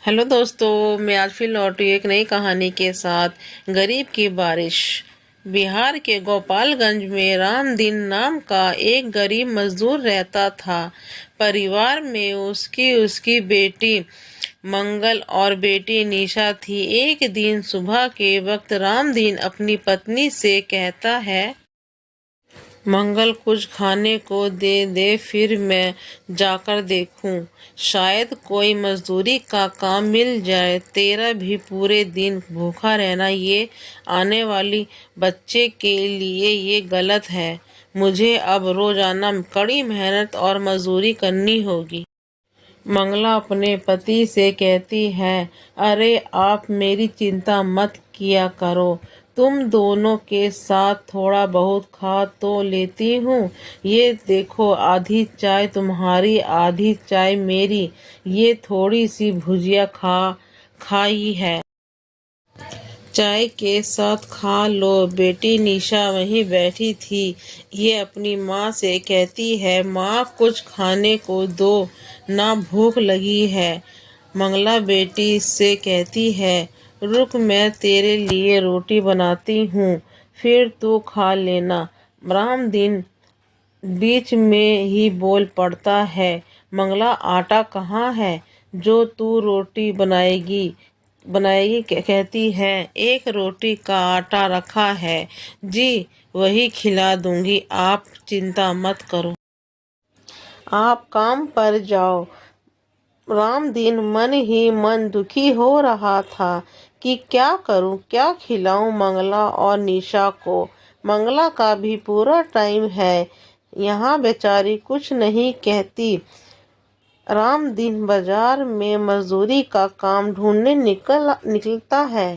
Hello दोस्तों, मैं आज फिर लौटी एक नई कहानी के साथ। गरीब की बारिश। बिहार के गोपालगंज में रामदीन नाम का एक गरीब मजदूर रहता था। परिवार में उसकी उसकी बेटी मंगल और बेटी निशा थी। एक दिन सुबह के वक्त रामदीन अपनी पत्नी से कहता है, मंगल कुछ खाने को दे दे, फिर मैं जाकर देखूं, शायद कोई मजदूरी का काम मिल जाए। तेरा भी पूरे दिन भूखा रहना ये आने वाली बच्चे के लिए ये गलत है। मुझे अब रोजाना कड़ी मेहनत और मजदूरी करनी होगी। मंगला अपने पति से कहती है, अरे आप मेरी चिंता मत किया करो, तुम दोनों के साथ थोड़ा बहुत खा तो लेती हूँ। ये देखो, आधी चाय तुम्हारी आधी चाय मेरी, ये थोड़ी सी भुजिया खाई है, चाय के साथ खा लो। बेटी निशा वहीं बैठी थी। ये अपनी माँ से कहती है, माँ कुछ खाने को दो ना, भूख लगी है। मंगला बेटी से कहती है, रुक मैं तेरे लिए रोटी बनाती हूँ, फिर तू खा लेना। रामदीन बीच में ही बोल पड़ता है, मंगला आटा कहाँ है जो तू रोटी बनाएगी बनाएगी कहती है, एक रोटी का आटा रखा है जी, वही खिला दूंगी, आप चिंता मत करो, आप काम पर जाओ। रामदीन मन ही मन दुखी हो रहा था कि क्या करूं, क्या खिलाऊं मंगला और निशा को। मंगला का भी पूरा टाइम है, यहाँ बेचारी कुछ नहीं कहती। रामदीन बाजार में मजदूरी का काम ढूंढने निकलता है।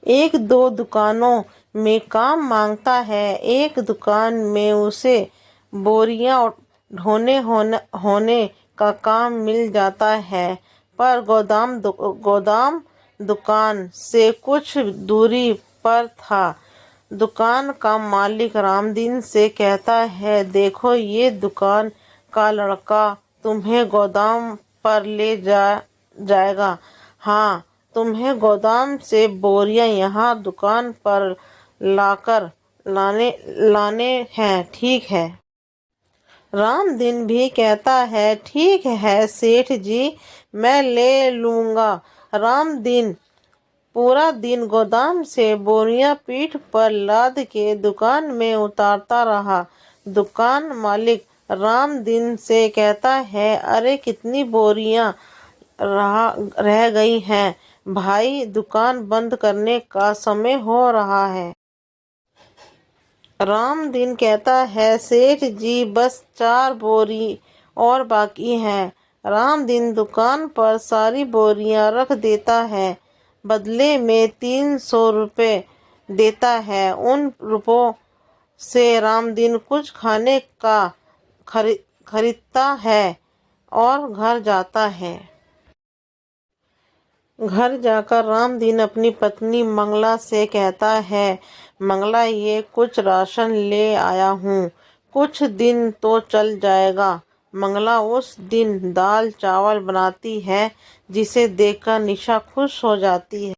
एक दो दुकानों में काम मांगता है। एक दुकान में उसे बोरियां होने का काम मिल जाता है, पर गोदाम दुकान से कुछ दूरी पर था। दुकान का मालिक रामदीन से कहता है, देखो ये दुकान का लड़का तुम्हें गोदाम पर ले जाएगा। हाँ, तुम्हें गोदाम से बोरियां यहाँ दुकान पर लाने हैं, ठीक है। रामदीन भी कहता है, ठीक है सेठ जी, मैं ले लूँगा। रामदीन पूरा दिन गोदाम से बोरियां पीठ पर लाद के दुकान में उतारता रहा। दुकान मालिक रामदीन से कहता है, अरे कितनी बोरियां रह गई हैं भाई, दुकान बंद करने का समय हो रहा है। रामदीन कहता है, सेठ जी बस 4 बोरी और बाकी हैं। रामदीन दुकान पर सारी बोरियां रख देता है, बदले में 300 रुपये देता है। उन रुपयों से रामदीन कुछ खाने का खरीदता है और घर जाता है। घर जाकर रामदीन अपनी पत्नी मंगला से कहता है, मंगला ये कुछ राशन ले आया हूँ, कुछ दिन तो चल जाएगा। मंगला उस दिन दाल चावल बनाती है, जिसे देखकर निशा खुश हो जाती है।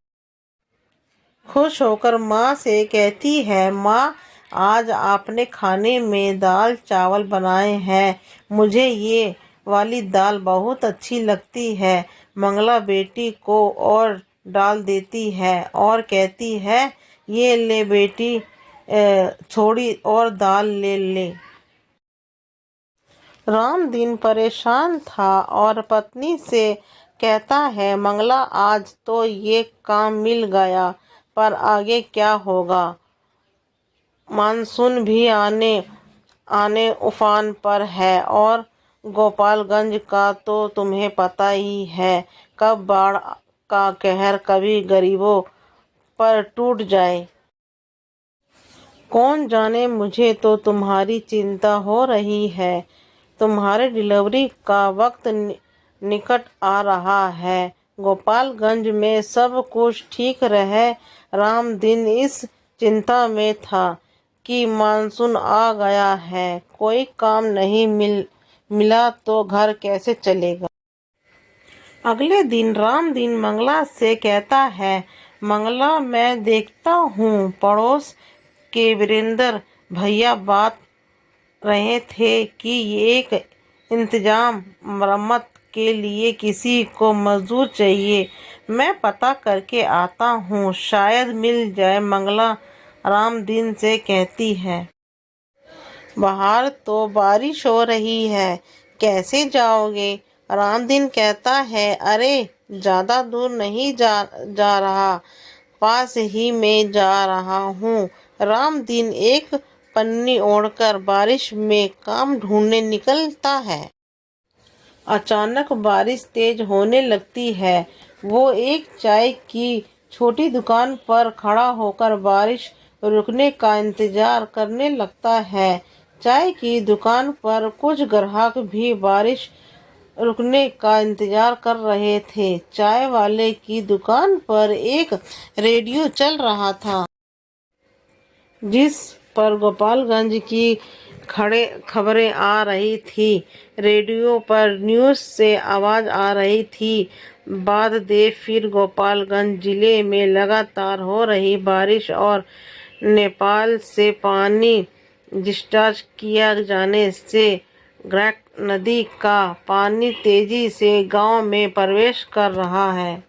खुश होकर माँ से कहती है, माँ आज आपने खाने में दाल चावल बनाए हैं, मुझे ये वाली दाल बहुत अच्छी लगती है। मंगला बेटी को और डाल देती है और कहती है, ये ले बेटी, थोड़ी और दाल ले ले। रामदीन परेशान था और पत्नी से कहता है, मंगला आज तो ये काम मिल गया, पर आगे क्या होगा। मानसून भी आने उफान पर है और गोपालगंज का तो तुम्हें पता ही है, कब बाढ़ का कहर कभी गरीबों पर टूट जाए। कौन जाने, मुझे तो तुम्हारी चिंता हो रही है। तुम्हारे डिलीवरी का वक्त निकट आ रहा है। गोपालगंज में सब कुछ ठीक रहे। रामदीन इस चिंता में था कि मानसून आ गया है, कोई काम नहीं मिला तो घर कैसे चलेगा। अगले दिन रामदीन मंगला से कहता है, मंगला, मैं देखता हूँ पड़ोस के वीरेंद्र भैया बात रहे थे कि एक इंतजाम मरम्मत के लिए किसी को मजदूर चाहिए। मैं पता करके आता हूँ, शायद मिल जाए। मंगला रामदीन से कहती है, बाहर तो बारिश हो रही है, कैसे जाओगे? रामदीन कहता है, अरे ज़्यादा दूर नहीं जा रहा, पास ही में जा रहा हूँ। रामदीन एक पन्नी ओढ़कर बारिश में काम ढूंढने निकलता है। अचानक बारिश तेज होने लगती है। वो एक चाय की छोटी दुकान पर खड़ा होकर बारिश रुकने का इंतजार करने लगता है। चाय की दुकान पर कुछ ग्राहक भी बारिश रुकने का इंतजार कर रहे थे। चाय वाले की दुकान पर एक रेडियो चल रहा था, जिस पर गोपालगंज की खबरें आ रही थी। रेडियो पर न्यूज़ से आवाज़ आ रही थी, बाद दे फिर गोपालगंज जिले में लगातार हो रही बारिश और नेपाल से पानी डिस्चार्ज किया जाने से ग्रैक नदी का पानी तेजी से गांव में प्रवेश कर रहा है।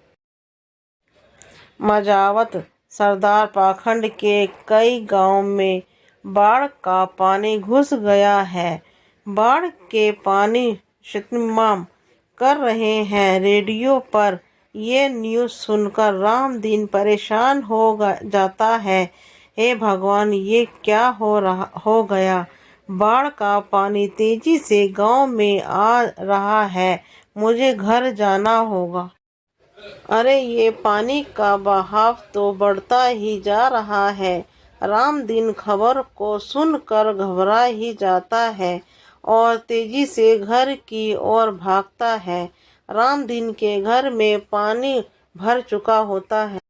मजावत सरदार पाखंड के कई गांव में बाढ़ का पानी घुस गया है। बाढ़ के पानी शतमाम कर रहे हैं। रेडियो पर ये न्यूज़ सुनकर रामदीन परेशान हो जाता है। हे भगवान, ये क्या हो गया? बाढ़ का पानी तेजी से गांव में आ रहा है, मुझे घर जाना होगा। अरे ये पानी का बहाव तो बढ़ता ही जा रहा है। रामदीन खबर को सुनकर घबरा ही जाता है और तेजी से घर की ओर भागता है। रामदीन के घर में पानी भर चुका होता है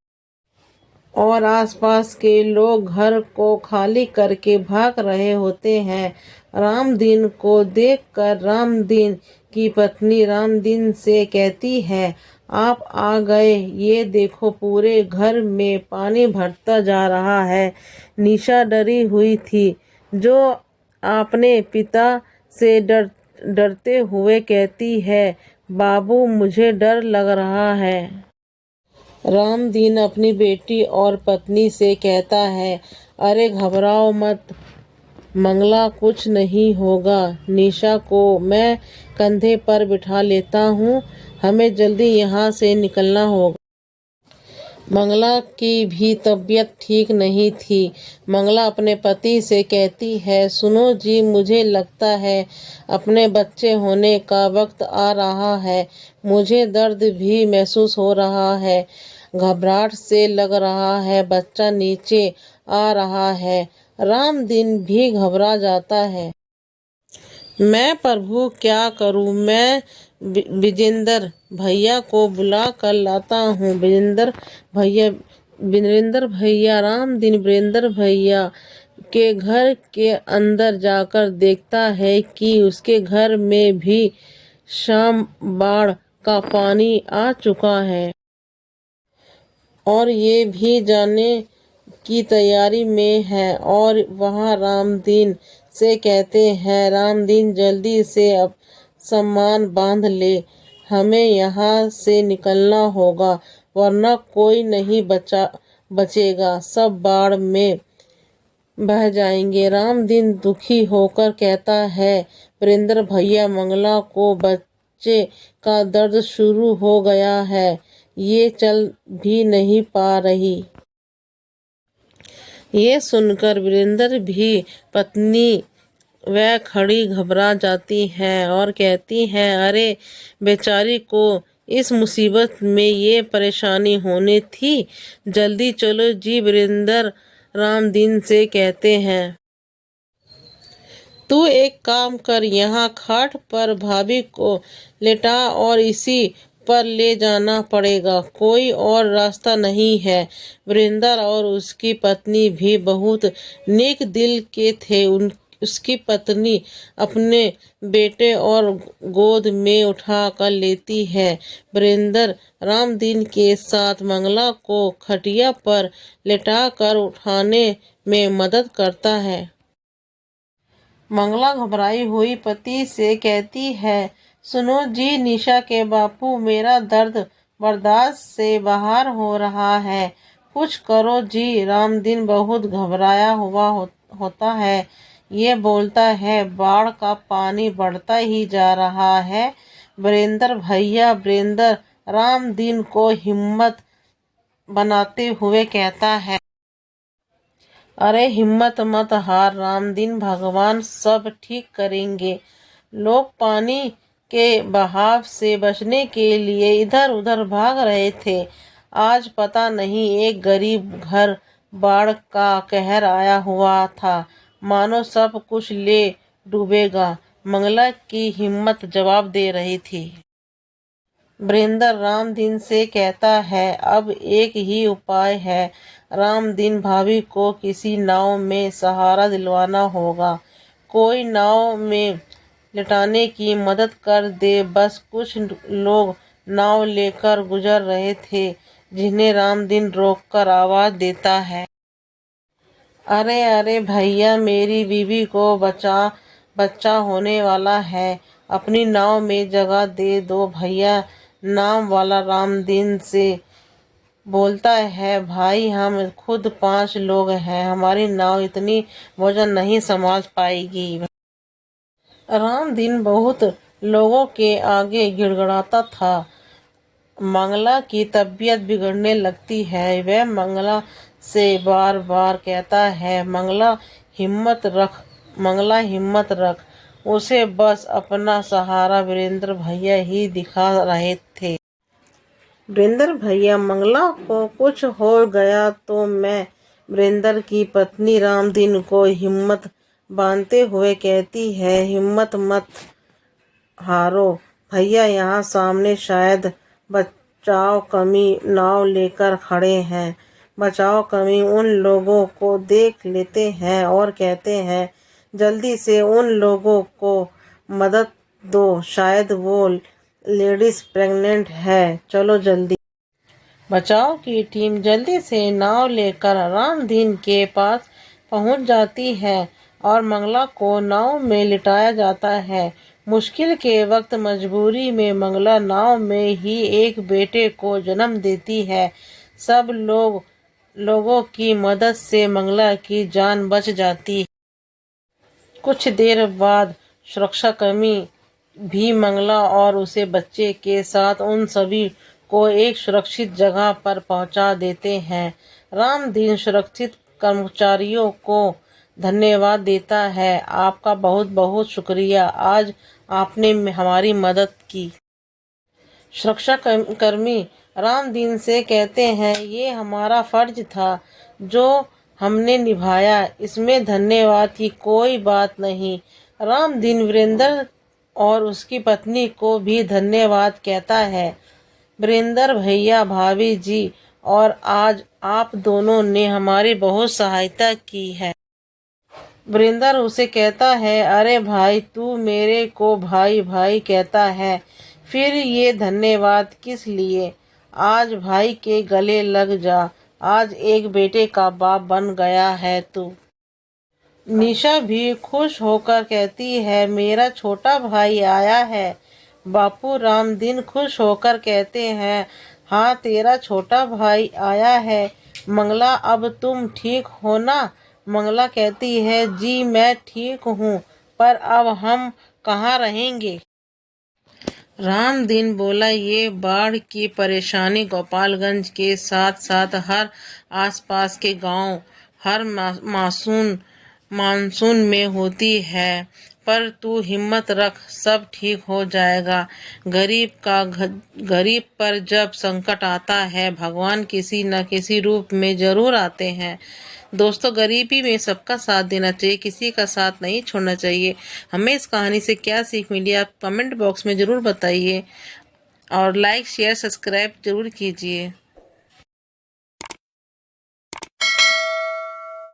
और आसपास के लोग घर को खाली करके भाग रहे होते हैं। रामदीन को देखकर रामदीन की पत्नी रामदीन से कहती है, आप आ गए, ये देखो पूरे घर में पानी भरता जा रहा है। निशा डरी हुई थी, जो अपने पिता से डरते हुए कहती है, बाबू मुझे डर लग रहा है। रामदीन अपनी बेटी और पत्नी से कहता है, अरे घबराओ मत मंगला, कुछ नहीं होगा। निशा को मैं कंधे पर बिठा लेता हूँ, हमें जल्दी यहाँ से निकलना होगा। मंगला की भी तबीयत ठीक नहीं थी। मंगला अपने पति से कहती है, सुनो जी, मुझे लगता है अपने बच्चे होने का वक्त आ रहा है। मुझे दर्द भी महसूस हो रहा है, घबराहट से लग रहा है बच्चा नीचे आ रहा है। रामदीन भी घबरा जाता है। मैं प्रभु क्या करूं? मैं विजेंद्र भैया को बुला कर लाता हूँ। वीरेंद्र भैया रामदीन वीरेंद्र भैया के घर के अंदर जाकर देखता है कि उसके घर में भी शाम बाढ़ का पानी आ चुका है और ये भी जाने की तैयारी में है। और वहाँ रामदीन से कहते हैं, रामदीन जल्दी से अब सामान बांध ले, हमें यहाँ से निकलना होगा, वरना कोई नहीं बचेगा, सब बाढ़ में बह जाएंगे। रामदीन दुखी होकर कहता है, वीरेंद्र भैया, मंगला को बच्चे का दर्द शुरू हो गया है, ये चल भी नहीं पा रही। ये सुनकर वीरेंद्र भी पत्नी वह खड़ी घबरा जाती हैं और कहती हैं, अरे बेचारी को इस मुसीबत में ये परेशानी होनी थी, जल्दी चलो जी। वीरेंद्र रामदीन से कहते हैं, तू एक काम कर, यहाँ खाट पर भाभी को लेटा और इसी पर ले जाना पड़ेगा, कोई और रास्ता नहीं है। वीरेंद्र और उसकी पत्नी भी बहुत नेक दिल के थे। उसकी पत्नी अपने बेटे और गोद में उठा कर लेती है। वीरेंद्र रामदीन के साथ मंगला को खटिया पर लेटाकर उठाने में मदद करता है। मंगला घबराई हुई पति से कहती है, सुनो जी निशा के बापू, मेरा दर्द बर्दाश्त से बाहर हो रहा है, कुछ करो जी। रामदीन बहुत घबराया हुआ होता है। ये बोलता है, बाढ़ का पानी बढ़ता ही जा रहा है। वीरेंद्र भैया, वीरेंद्र रामदीन को हिम्मत बनाते हुए कहता है, अरे हिम्मत मत हार रामदीन, भगवान सब ठीक करेंगे। लोग पानी के बहाव से बचने के लिए इधर उधर भाग रहे थे। आज पता नहीं एक गरीब घर बाढ़ का कहर आया हुआ था, मानो सब कुछ ले डूबेगा। मंगला की हिम्मत जवाब दे रही थी। वीरेंद्र रामदीन से कहता है, अब एक ही उपाय है, रामदीन भाभी को किसी नाव में सहारा दिलवाना होगा। कोई नाव में लिटाने की मदद कर दे। बस कुछ लोग नाव लेकर गुजर रहे थे, जिन्हें रामदीन रोककर आवाज देता है, अरे अरे भैया, मेरी बीवी को बच्चा होने वाला है, अपनी नाव में जगह दे दो भैया। नाम वाला रामदीन से बोलता है, भाई हम खुद 5 लोग हैं, हमारी नाव इतनी वजन नहीं संभाल पाएगी। रामदीन बहुत लोगों के आगे गिड़गिड़ाता था। मंगला की तबीयत बिगड़ने लगती है। वह मंगला से बार बार कहता है, मंगला हिम्मत रख, मंगला हिम्मत रख। उसे बस अपना सहारा वीरेंद्र भैया ही दिखा रहे थे। वीरेंद्र भैया, मंगला को कुछ हो गया तो मैं। वीरेंद्र की पत्नी रामदीन को हिम्मत बांधते हुए कहती है, हिम्मत मत हारो भैया, यहाँ सामने शायद बचाव कमी नाव लेकर खड़े हैं। बचाव कमी उन लोगों को देख लेते हैं और कहते हैं, जल्दी से उन लोगों को मदद दो, शायद वो लेडीज प्रेग्नेंट है, चलो जल्दी। बचाव की टीम जल्दी से नाव लेकर रामदीन के पास पहुंच जाती है और मंगला को नाव में लिटाया जाता है। मुश्किल के वक्त मजबूरी में मंगला नाव में ही एक बेटे को जन्म देती है। सब लोगों की मदद से मंगला की जान बच जाती है। कुछ देर बाद सुरक्षाकर्मी भी मंगला और उसे बच्चे के साथ उन सभी को एक सुरक्षित जगह पर पहुंचा देते हैं। रामदीन सुरक्षित कर्मचारियों को धन्यवाद देता है, आपका बहुत बहुत शुक्रिया, आज आपने हमारी मदद की। सुरक्षा कर्मी रामदीन से कहते हैं, ये हमारा फर्ज था जो हमने निभाया, इसमें धन्यवाद की कोई बात नहीं। रामदीन वीरेंद्र और उसकी पत्नी को भी धन्यवाद कहता है, वीरेंद्र भैया, भाभी जी, और आज आप दोनों ने हमारी बहुत सहायता की है। वीरेंद्र उसे कहता है, अरे भाई, तू मेरे को भाई भाई कहता है, फिर ये धन्यवाद किस लिए? आज भाई के गले लग जा, आज एक बेटे का बाप बन गया है तू। निशा भी खुश होकर कहती है, मेरा छोटा भाई आया है। बापू रामदीन खुश होकर कहते हैं, हाँ तेरा छोटा भाई आया है। मंगला, अब तुम ठीक हो ना? मंगला कहती है, जी मैं ठीक हूँ, पर अब हम कहाँ रहेंगे? रामदीन बोला, ये बाढ़ की परेशानी गोपालगंज के साथ साथ हर आसपास के गांव हर मानसून में होती है, पर तू हिम्मत रख, सब ठीक हो जाएगा। गरीब पर जब संकट आता है, भगवान किसी न किसी रूप में जरूर आते हैं। दोस्तों, गरीबी में सबका साथ देना चाहिए, किसी का साथ नहीं छोड़ना चाहिए। हमें इस कहानी से क्या सीख मिली, आप कमेंट बॉक्स में ज़रूर बताइए और लाइक शेयर सब्सक्राइब जरूर कीजिए।